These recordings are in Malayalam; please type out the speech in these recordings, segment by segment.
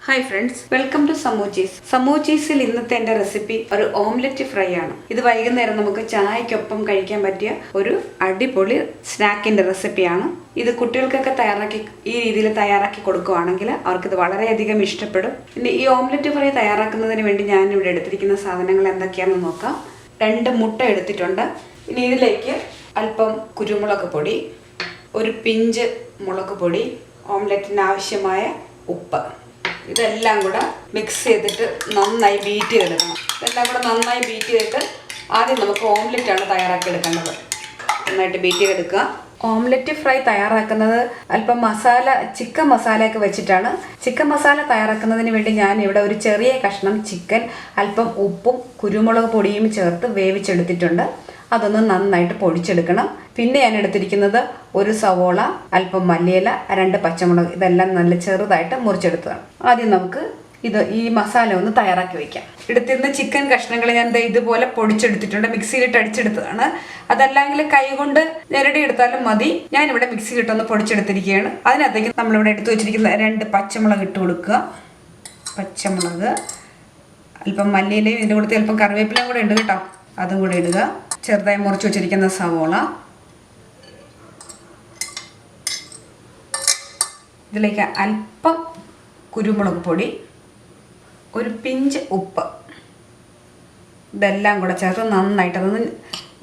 ഹായ് ഫ്രണ്ട്സ്, വെൽക്കം ടു സമൂച്ചീസ്. സമൂച്ചീസിൽ ഇന്നത്തെ എൻ്റെ റെസിപ്പി ഒരു ഓംലെറ്റ് ഫ്രൈ ആണ്. ഇത് വൈകുന്നേരം നമുക്ക് ചായക്കൊപ്പം കഴിക്കാൻ പറ്റിയ ഒരു അടിപൊളി സ്നാക്കിൻ്റെ റെസിപ്പിയാണ്. ഇത് കുട്ടികൾക്കൊക്കെ ഈ രീതിയിൽ തയ്യാറാക്കി കൊടുക്കുകയാണെങ്കിൽ അവർക്കിത് വളരെയധികം ഇഷ്ടപ്പെടും. ഇനി ഈ ഓംലെറ്റ് ഫ്രൈ തയ്യാറാക്കുന്നതിന് വേണ്ടി ഞാനിവിടെ എടുത്തിരിക്കുന്ന സാധനങ്ങൾ എന്തൊക്കെയാണെന്ന് നോക്കാം. 2 മുട്ട എടുത്തിട്ടുണ്ട്. ഇനി ഇതിലേക്ക് അല്പം കുരുമുളക് പൊടി, ഒരു പിഞ്ച് മുളക് പൊടി, ഓംലെറ്റിന് ആവശ്യമായ ഉപ്പ്, ഇതെല്ലാം കൂടെ മിക്സ് ചെയ്തിട്ട് നന്നായി ബീറ്റ് ചെയ്തെടുക്കണം. ഇതെല്ലാം കൂടെ നന്നായി ബീറ്റ് ചെയ്തിട്ട് ആദ്യം നമുക്ക് ഓംലെറ്റാണ് തയ്യാറാക്കി എടുക്കേണ്ടത്. നന്നായിട്ട് ബീറ്റ് ചെയ്തെടുക്കുക. ഓംലെറ്റ് ഫ്രൈ തയ്യാറാക്കുന്നത് അല്പം ചിക്കൻ മസാലയൊക്കെ വെച്ചിട്ടാണ്. ചിക്കൻ മസാല തയ്യാറാക്കുന്നതിന് വേണ്ടി ഞാൻ ഇവിടെ ഒരു ചെറിയ കഷ്ണം ചിക്കൻ അല്പം ഉപ്പും കുരുമുളക് പൊടിയും ചേർത്ത് വേവിച്ചെടുത്തിട്ടുണ്ട്. അതൊന്ന് നന്നായിട്ട് പൊടിച്ചെടുക്കണം. പിന്നെ ഞാൻ എടുത്തിരിക്കുന്നത് ഒരു സവോള, അല്പം മല്ലിയില, 2 പച്ചമുളക്, ഇതെല്ലാം നല്ല ചെറുതായിട്ട് മുറിച്ചെടുത്തതാണ്. ആദ്യം നമുക്ക് ഈ മസാല ഒന്ന് തയ്യാറാക്കി വയ്ക്കാം. എടുത്തിരുന്ന ചിക്കൻ കഷ്ണങ്ങൾ ഞാൻ ഇതുപോലെ പൊടിച്ചെടുത്തിട്ടുണ്ട്. മിക്സിയിലിട്ട് അടിച്ചെടുത്തതാണ്. അതല്ലെങ്കിൽ കൈ കൊണ്ട് ഞെരടി എടുത്താലും മതി. ഞാനിവിടെ മിക്സിയിലിട്ടൊന്ന് പൊടിച്ചെടുത്തിരിക്കുകയാണ്. അതിനകത്തേക്ക് നമ്മളിവിടെ എടുത്തു വെച്ചിരിക്കുന്ന 2 പച്ചമുളക് ഇട്ട് കൊടുക്കുക. പച്ചമുളക്, അല്പം മല്ലിയിലയും ഇതിൻ്റെ കൂടെ അല്പം കറിവേപ്പിലയും കൂടെ ഉണ്ട് കേട്ടോ, അതും കൂടെ ഇടുക. ചെറുതായി മുറിച്ച് വെച്ചിരിക്കുന്ന സവോള, ഇതിലേക്ക് അല്പം കുരുമുളക് പൊടി, ഒരു പിഞ്ച് ഉപ്പ്, ഇതെല്ലാം കൂടെ ചേർത്ത് നന്നായിട്ട് അതൊന്ന്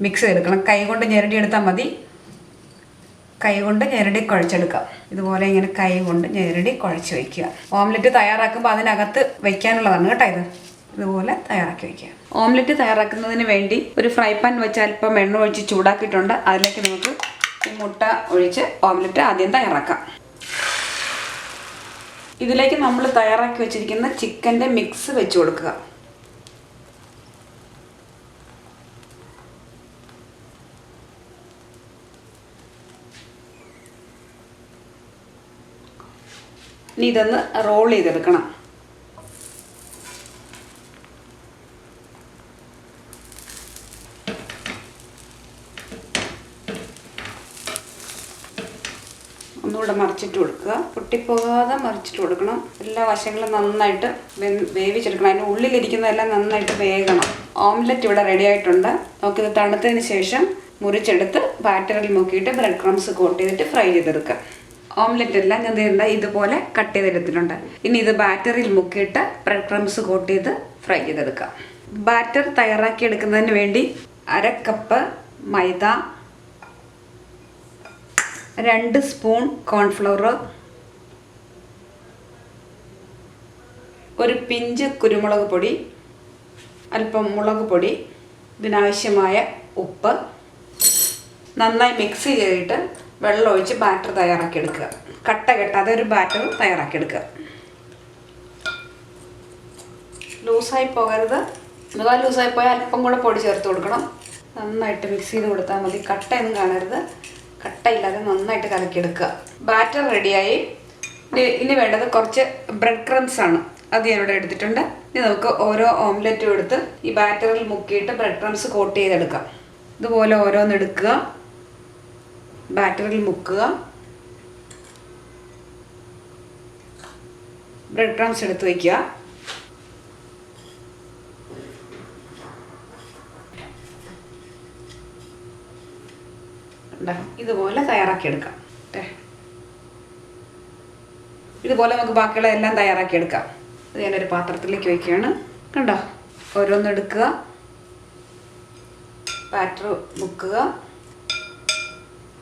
മിക്സ് ചെയ്തെടുക്കണം. കൈ കൊണ്ട് ഞെരടി എടുത്താൽ മതി. കൈ കൊണ്ട് ഞെരടി കുഴച്ചെടുക്കാം. ഇതുപോലെ ഇങ്ങനെ കൈ കൊണ്ട് ഞെരടി കുഴച്ച് വയ്ക്കുക. ഓംലെറ്റ് തയ്യാറാക്കുമ്പോൾ അതിനകത്ത് വയ്ക്കാനുള്ളതാണ് കേട്ടോ. ഇതുപോലെ തയ്യാറാക്കി വയ്ക്കുക. ഓംലെറ്റ് തയ്യാറാക്കുന്നതിന് വേണ്ടി ഒരു ഫ്രൈ പാൻ വെച്ച് അല്പം എണ്ണ ഒഴിച്ച് ചൂടാക്കിയിട്ടുണ്ട്. അതിലേക്ക് നമുക്ക് ഈ മുട്ട ഒഴിച്ച് ഓംലെറ്റ് ആദ്യം തയ്യാറാക്കാം. ഇതിലേക്ക് നമ്മൾ തയ്യാറാക്കി വെച്ചിരിക്കുന്ന ചിക്കൻ്റെ മിക്സ് വെച്ച് കൊടുക്കുക. ഇനി ഇതൊന്ന് റോൾ ചെയ്തെടുക്കണം. ഒന്നുകൂടെ മറിച്ചിട്ട് കൊടുക്കുക. പൊട്ടിപ്പോകാതെ മറിച്ചിട്ട് കൊടുക്കണം. എല്ലാ വശങ്ങളും നന്നായിട്ട് വേവിച്ചെടുക്കണം. അതിൻ്റെ ഉള്ളിലിരിക്കുന്നതെല്ലാം നന്നായിട്ട് വേകണം. ഓംലെറ്റ് ഇവിടെ റെഡി ആയിട്ടുണ്ട്. നമുക്കിത് തണുത്തതിന് ശേഷം മുറിച്ചെടുത്ത് ബാറ്ററിൽ മുക്കിയിട്ട് ബ്രെഡ് ക്രംസ് കോട്ട് ചെയ്തിട്ട് ഫ്രൈ ചെയ്തെടുക്കുക. ഓംലെറ്റ് എല്ലാം ഞാൻ ഇതുപോലെ കട്ട് ചെയ്തെടുത്തിട്ടുണ്ട്. ഇനി ഇത് ബാറ്ററിൽ മുക്കിയിട്ട് ബ്രെഡ് ക്രംസ് കോട്ട് ചെയ്ത് ഫ്രൈ ചെയ്തെടുക്കുക. ബാറ്റർ തയ്യാറാക്കി എടുക്കുന്നതിന് വേണ്ടി 1/2 കപ്പ് മൈദ, 2 സ്പൂൺ കോൺഫ്ലവർ, ഒരു പിഞ്ച് കുരുമുളക് പൊടി, അല്പം മുളക് പൊടി, ഇതിനാവശ്യമായ ഉപ്പ്, നന്നായി മിക്സ് ചെയ്തിട്ട് വെള്ളം ഒഴിച്ച് ബാറ്റർ തയ്യാറാക്കിയെടുക്കുക. കട്ട കെട്ടാതെ ഒരു ബാറ്റർ തയ്യാറാക്കിയെടുക്കുക. ലൂസായി പോകരുത്. അഥവാ ലൂസായി പോയാൽ അല്പം കൂടെ പൊടി ചേർത്ത് കൊടുക്കണം. നന്നായിട്ട് മിക്സ് ചെയ്ത് കൊടുത്താൽ മതി. കട്ടയൊന്നും കാണരുത്. കട്ടയില്ലാതെ നന്നായിട്ട് കലക്കിയെടുക്കുക. ബാറ്റർ റെഡിയായി. ഇനി വേണ്ടത് കുറച്ച് ബ്രെഡ് ക്രംസ് ആണ്. അത് ഞാൻ ഇവിടെ എടുത്തിട്ടുണ്ട്. ഇനി നമുക്ക് ഓരോ ഓംലെറ്റും എടുത്ത് ഈ ബാറ്ററിൽ മുക്കിയിട്ട് ബ്രെഡ് ക്രംസ് കോട്ട് ചെയ്തെടുക്കാം. ഇതുപോലെ ഓരോന്നെടുക്കുക, ബാറ്ററിൽ മുക്കുക, ബ്രെഡ് ക്രംസ് എടുത്ത് വയ്ക്കുക. ഇതുപോലെ തയ്യാറാക്കിയെടുക്കാം. ഇതുപോലെ നമുക്ക് ബാക്കിയുള്ള എല്ലാം തയ്യാറാക്കിയെടുക്കാം. ഇത് ഞാനൊരു പാത്രത്തിലേക്ക് വയ്ക്കുകയാണ്. കണ്ടോ, ഓരോന്നെടുക്കുക, ബാറ്റർ മുക്കുക,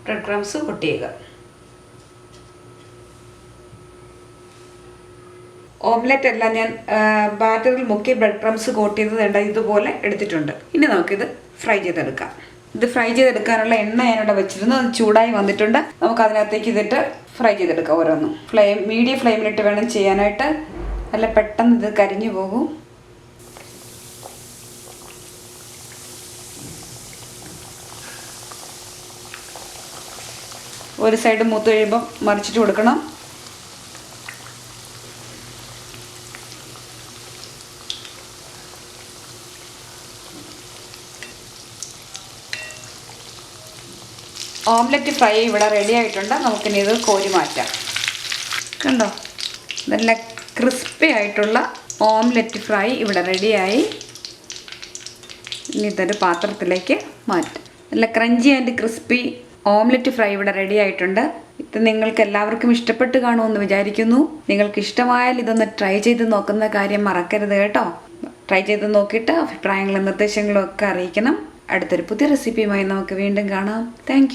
ബ്രെഡ് ക്രംസ് കോട്ട് ചെയ്യുക. ഓംലെറ്റ് എല്ലാം ഞാൻ ബാറ്ററിൽ മുക്കി ബ്രെഡ് ക്രംസ് കോട്ട് ചെയ്തത് ഇതുപോലെ എടുത്തിട്ടുണ്ട്. ഇനി നമുക്കിത് ഫ്രൈ ചെയ്തെടുക്കാം. ഇത് ഫ്രൈ ചെയ്തെടുക്കാനുള്ള എണ്ണ ഞാനിവിടെ വെച്ചിരുന്നു. അത് ചൂടായി വന്നിട്ടുണ്ട്. നമുക്ക് അതിനകത്തേക്ക് ഇതിട്ട് ഫ്രൈ ചെയ്തെടുക്കാം. ഓരോന്നും മീഡിയം ഫ്ലെയിമിലിട്ട് വേണം ചെയ്യാനായിട്ട്. നല്ല പെട്ടെന്ന് ഇത് കരിഞ്ഞു പോകും. ഒരു സൈഡ് മൂത്ത് കഴിയുമ്പം മറിച്ചിട്ട് കൊടുക്കണം. ഓംലെറ്റ് ഫ്രൈ ഇവിടെ റെഡി ആയിട്ടുണ്ട്. നമുക്കിനി ഇത് കോരി മാറ്റാം. കണ്ടോ, നല്ല ക്രിസ്പി ആയിട്ടുള്ള ഓംലെറ്റ് ഫ്രൈ ഇവിടെ റെഡിയായി. ഇനി ഇതൊരു പാത്രത്തിലേക്ക് മാറ്റാം. നല്ല crunchy and crispy omelette fry ഇവിടെ റെഡി ആയിട്ടുണ്ട്. ഇത് നിങ്ങൾക്ക് എല്ലാവർക്കും ഇഷ്ടപ്പെട്ട് കാണുമെന്ന് വിചാരിക്കുന്നു. നിങ്ങൾക്ക് ഇഷ്ടമായാൽ ഇതൊന്ന് ട്രൈ ചെയ്ത് നോക്കുന്ന കാര്യം മറക്കരുത് കേട്ടോ. ട്രൈ ചെയ്ത് നോക്കിയിട്ട് അഭിപ്രായങ്ങളും നിർദ്ദേശങ്ങളും ഒക്കെ അറിയിക്കണം. അടുത്തൊരു പുതിയ റെസിപ്പിയുമായി നമുക്ക് വീണ്ടും കാണാം. താങ്ക്